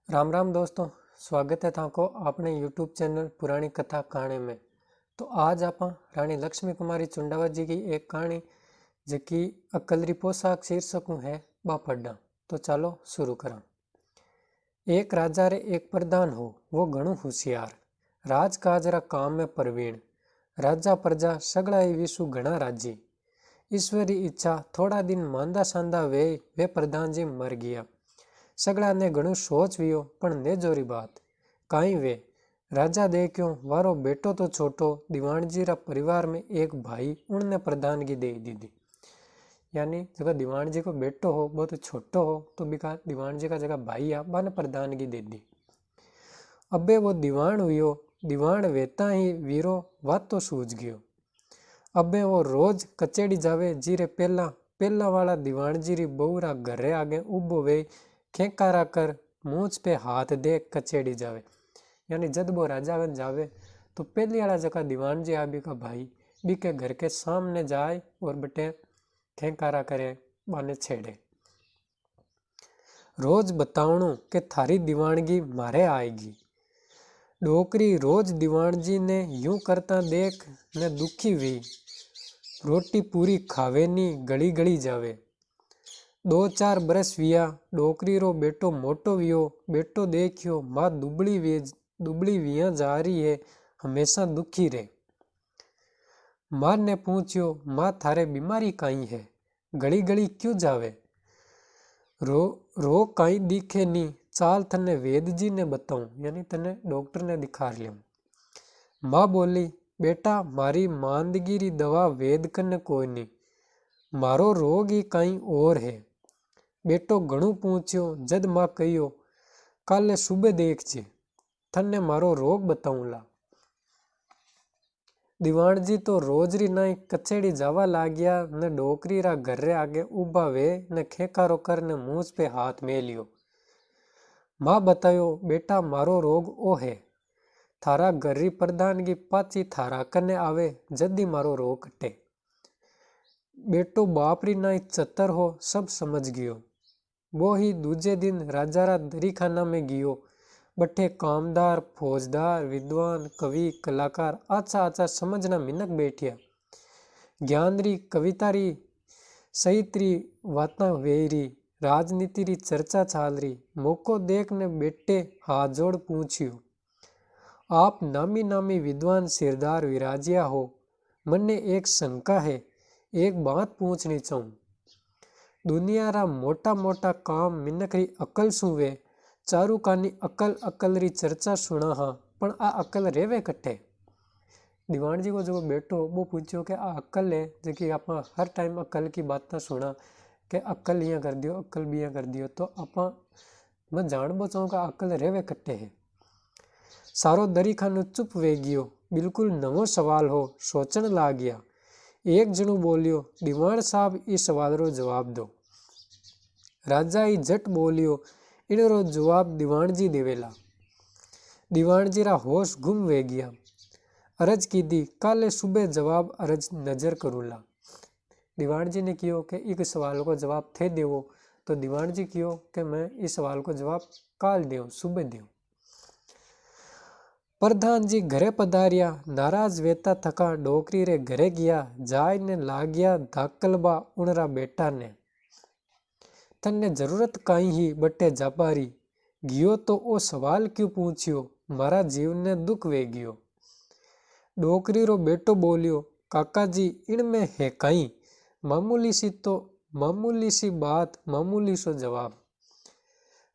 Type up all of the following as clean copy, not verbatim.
राम राम दोस्तों, स्वागत है थाको अपने यूट्यूब चैनल पुरानी कथा कहानी में। तो आज आप रानी लक्ष्मी कुमारी चुंडावत जी की एक कहानी जकी अकलरी पोशाक शीर्षक है बा पढ़ना। तो चलो शुरू करा। एक राजा रे एक प्रधान हो, वो घणो होशियार, राजकाज रा काम में प्रवीण। राजा प्रजा सगड़ा ही विशु घना राजी। ईश्वरी इच्छा थोड़ा दिन मांदा सांदा वे प्रधान जी मर गया। सगड़ा ने घणु सोच वियो पण नेजोरी बात काई वे राजा देख्यो वारो बेटो तो छोटो दीवाणजी रा परिवार में एक भाई उनने प्रधानगी दे दी। यानी जगह दीवाणजी को बेटो हो बहुत छोटो हो तो बिका दीवाणजी का जगह भाई आ बाने प्रधानगी दे दी। अबे वो दीवाण हुयो, दीवाण वेता ही वीरो वात तो सूझ गयो। अबे वो रोज कचेड़ी जावे जीरे पेला वाला दीवाणजी री बहू रा घरे आगे उबो वे खेकारा कर मूछ पे हाथ दे कचेड़ी जावे। यानी जब वो राजागन जावे तो पहली वाला जगह दीवान जी आबी का भाई बी के घर के सामने जाए और बटे खेकारा करे बाने छेड़े। रोज बतावणु के थारी दीवानगी मारे आएगी। डोकरी रोज दीवान जी ने यूं करता देख ने दुखी हुई। रोटी पूरी खावे नी गली गली जावे। 2-4 बरस विया, डोकरी रो बेटो मोटो वियो। बेटो देखियो माँ दुबली विया जा रही है, हमेशा दुखी रे। माँ ने पूछियो माँ थारे बीमारी काई है, गली गली क्यों जावे। रो काई दिखे नी, चाल तने वेद जी ने बताऊं, यानी तने डॉक्टर ने दिखा लियो। माँ बोली बेटा मारी मांदगी री दवा वेद कने कोई नी, मारो रोग ही काई और है। बेटो घणु पूछ्यो जद माँ कहियो काले सुबह देखजे, थने मारो रोग बताऊंला। दीवाण जी तो रोज री नाई कचेड़ी जावा लाग्या न डोकरी रा घर रे आगे उबा वे न खेकारो कर न मूछ पे हाथ मेलियो। माँ बतायो बेटा मारो रोग ओ है, थारा घर री प्रधानगी पाची थारा कने आवे जदी मारो रोग कटे। बेटो बाप री नाई चतर हो सब समझ गयो। वो ही दूजे दिन राजा रा दरीखाना में गियो। बठे कामदार फौजदार विद्वान कवि कलाकार आचा आचा समझना मिनक बैठिया। ज्ञान री कविता री साहित्य री वाता वेरी, राजनीति री चर्चा चाल रही। मौको देख ने बेटे हाथ जोड़ पूछियो आप नामी नामी विद्वान सिरदार विराजिया हो, मन्ने एक शंका है, एक बात पूछनी चाहूं। दुनिया रा मोटा मोटा काम मिनक री अकल सुवे, चारू कानी अकल री चर्चा सुना हा, पण आ अकल रेवे कट्ठे। दीवान जी को जो बेटो वो पूछो कि आ अकल है जबकि आप हर टाइम अकल की बात सुना कि अकल यहाँ कर दियो अकल भी यहाँ कर दियो, तो आप मैं जान बचाऊँ का अकल रेवे कट्ठे है। सारो दरीखानो चुप वे गियो, बिल्कुल नवो सवाल हो सोचन लाग गया। एक जणु बोलियो दीवान साहब इस सवाल रो जवाब दो। राजा ही झट बोलियो इनरो जवाब दीवान जी देवेला। दीवान जी रा होश गुम वे गया। अरज की दी काले सुबह जवाब अरज नजर करूला। दीवान जी ने कियो कि एक सवाल को जवाब थे देवो, तो दीवान जी कियो कि मैं इस सवाल को जवाब काल देव सुबह देव। प्रधान जी घरे पधारिया, नाराज वेता थका डोकरी रे घरे गया। जाय ने लाग्या धाकलबा उनरा बेटा ने, तन्ने जरूरत काई ही बट्टे जापारी गियो तो ओ सवाल क्यों पूछियो, मारा जीव ने दुख वे गियो। डोकरी रो बेटो बोलियो काका जी इनमें है काई, मामूली सी बात मामूली सो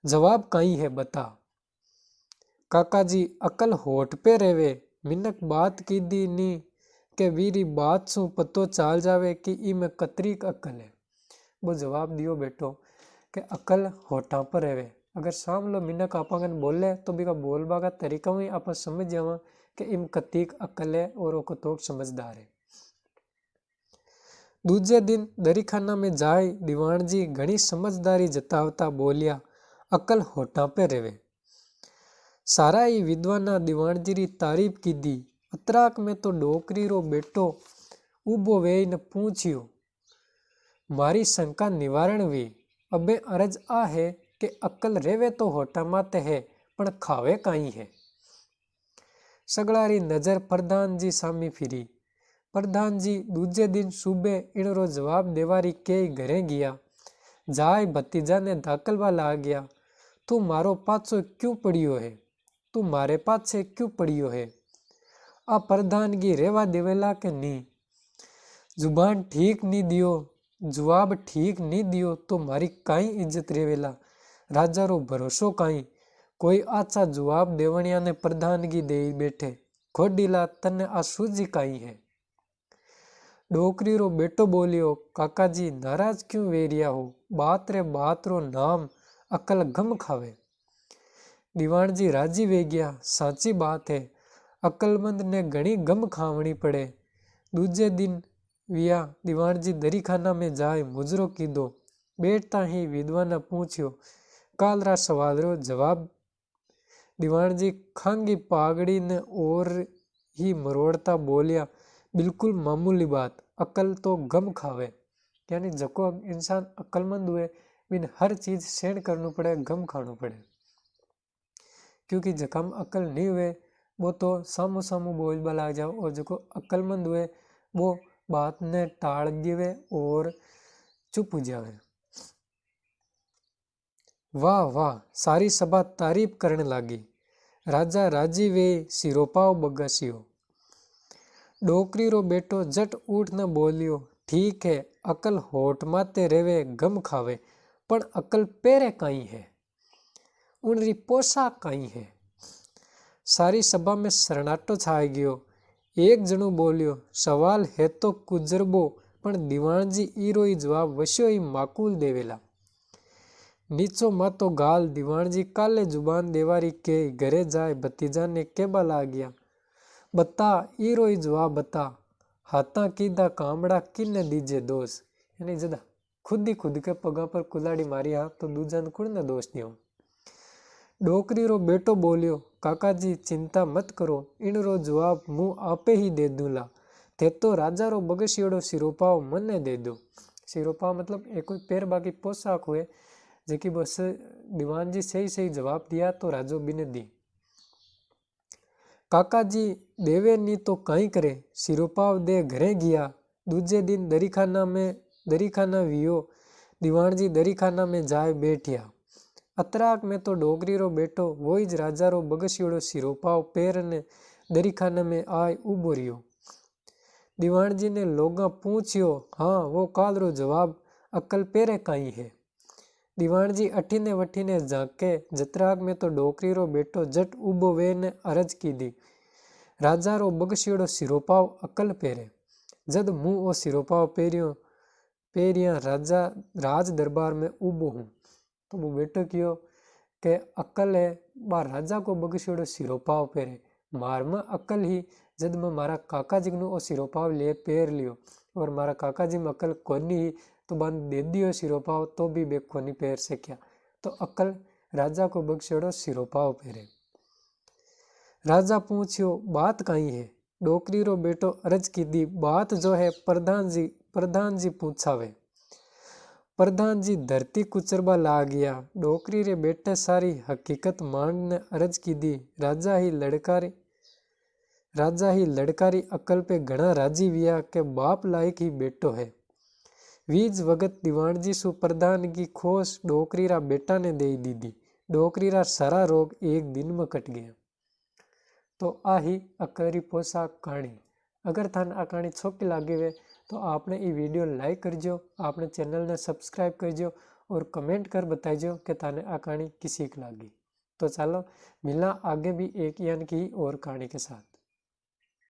जवाब काई है बता। काका जी अकल होठ पे रेवे, मिनक बात की दी नी के वीरी बात सु पतो चाल जावे कि ई में कतरीक अकल है। वो जवाब दियो बेटो कि अकल होठा पर रेवे, अगर सामलो मिनक आपन बोले तो बिका बोलबा का तरीका में आप समझ जावा कि इम कतीक अकल है और वो कतोक समझदार है। दूजे दिन दरीखाना में जाए दीवान जी घनी समझदारी जतावता बोलिया अकल होठा पे रेवे। सारा ही विद्वाना दीवान जी री तारीफ की दी। अतराक में तो डोकरी रो बेटो उबो वे न पूछियो मारी शंका निवारण हुई। अबे अरज आ है કે અક્કલ રેવે તો હોટા માતે હે પણ ખાવે કાંઈ હે। સગળારી નજર પ્રધાનજી સામી ફીરી। प्रधानजी दूजे दिन सुबह इनरो जवाब देवारी के घरे गया। जाय भतीजा ने धाकलवा ला गया। तू मारो पाछो क्यों पड़ियो है? तू मारे पाछे क्यों पड़ियो है? आ प्रधानगी रेवा देवेला के नी? जुबान ठीक नी दियो, जवाब ठीक नी दियो तो मारी काई इज्जत रेवेला? राजा रो भरोसो काई? कोई आछा जवाब देवणिया ने प्रधानगी दे बैठे। खोडीला तने आ सूझी काई है? डोकरी रो बेटो बोलियो, काकाजी नाराज क्यों वेरिया हो? बात रे बात रो नाम अकल गम खावे। दीवान जी राजी वे गया। साची बात है, अकलमंद ने घणी गम खावनी पड़े। दूजे दिन विया दीवान जी दरीखाना में जाए मुजरो कीधो। बैठता ही विद्वान पूछ्यो, काल रा सवाल रो जवाब। दीवान जी खांगी पागड़ी ने और ही मरोड़ता बोलिया, बिल्कुल मामूली बात, अकल तो गम खावे। यानी जको इंसान अक्लमंद हुए बिन हर चीज सहन करनी पड़े, गम खाना पड़े। क्योंकि जकम अकल नहीं हुए वो तो सामू सामू बोलबा लग जाओ, और जको अक्लमंद हुए वो बात ने टाल देवे और चुप हो जावे। वाह वाह, सारी सभा तारीफ करने लगी। राजा राजी वे सिरोपाव बगस्यो। डोकरी रो बेटो जट उठ न बोलियो, ठीक है, अकल होठ माते रेवे गम खावे, पण अकल पेरे काई है? उनरी पोशाक काई है? सारी सभा में सरनाटो छाई गयो। एक जणु बोलियो, सवाल है तो कुजरबो, पण दीवान जी ईरो ही जवाब वश्यो ही माकूल देवेला। नीचो मातो गाल दीवान जी काले जुबान देवारी के घरे जाए भतीजा ने केबा ला गया। बता ईरो ही जवाब बता, हाथा कीधा कामड़ा किन्ने दीजे दोष। यानी जदा खुद ही खुद के पगा पर कुलाड़ी मारी हा तो दूजा ने कुण ने दोष दियो। डोकरी रो बेटो बोलियो, काका जी चिंता मत करो, इन रो जवाब मुँह आपे ही दे दूला। थे तो राजा रो बगसियोड़ो सिरोपाव मने दे दो। सिरोपाव मतलब एक कोई पैर बाकी पोशाक हुए जेकी बस दीवान जी सही सही जवाब दिया तो राजो बिने दी। काका जी देवे नी तो कहीं करे। सिरोपाव दे घरे गया। दूजे दिन दरीखाना वियो। दीवान जी दरीखाना में जाए बैठिया। अतराक में तो डोगरी रो बेटो वही ज राजा रो बगसियोड़ो सिरोपाव पैर ने दरीखाना में आए उबो रियो। दीवान जी ने लोगा पूछियो, हाँ वो काल रो जवाब अकल पेरे काई है? दीवान जी अठीने वठीने झाके। जतराग में तो डोकरी रो बेटो जट उबो वे ने अरज की दी, राजा रो बगसियोड़ो सिरोपाव अकल पेरे। जद मुँह ओ सिरोपाव पेरिया राजा राज दरबार में उबो हूँ। तो वो बेटो कियो के अकल है बा राजा को बगसियोड़ो सिरोपाव पेरे। मार में अकल ही जद मैं मारा काका जी नो ओ सिरोपाव ले पेर लियो, और मारा काका जी में अकल कोनी ही तो बंद दे दियो सिरोपाव तो भी बे कोनी पेर सक्या। तो अकल राजा को बगसियोड़ो सिरोपाव पेरे। राजा पूछियो, बात कहीं है? डोकरी रो बेटो अर्ज की दी, बात जो है प्रधान जी पूछावे। प्रधान जी धरती कुचरबा ला गया। डोकरी रे बेटे सारी हकीकत मान ने अर्ज की दी। राजा ही लड़कारी अकल पे घना राजी विया के बाप लायक ही बेटो है। वीज वगत दीवान जी सु प्रधान की खोस डोकरी रा बेटा ने दे दी। डोकरी रा सारा रोग एक दिन में कट गया। तो आ ही अकरी पोशाक कहानी। अगर थाने आ कहानी छोटी लागी वे तो आपने ये वीडियो लाइक करजो, आपने चैनल ने सब्सक्राइब करजो और कमेंट कर बताइजो कि थाने आ कहानी किसी की लागी। तो चलो मिलना आगे भी एक यानी की और कहानी के साथ।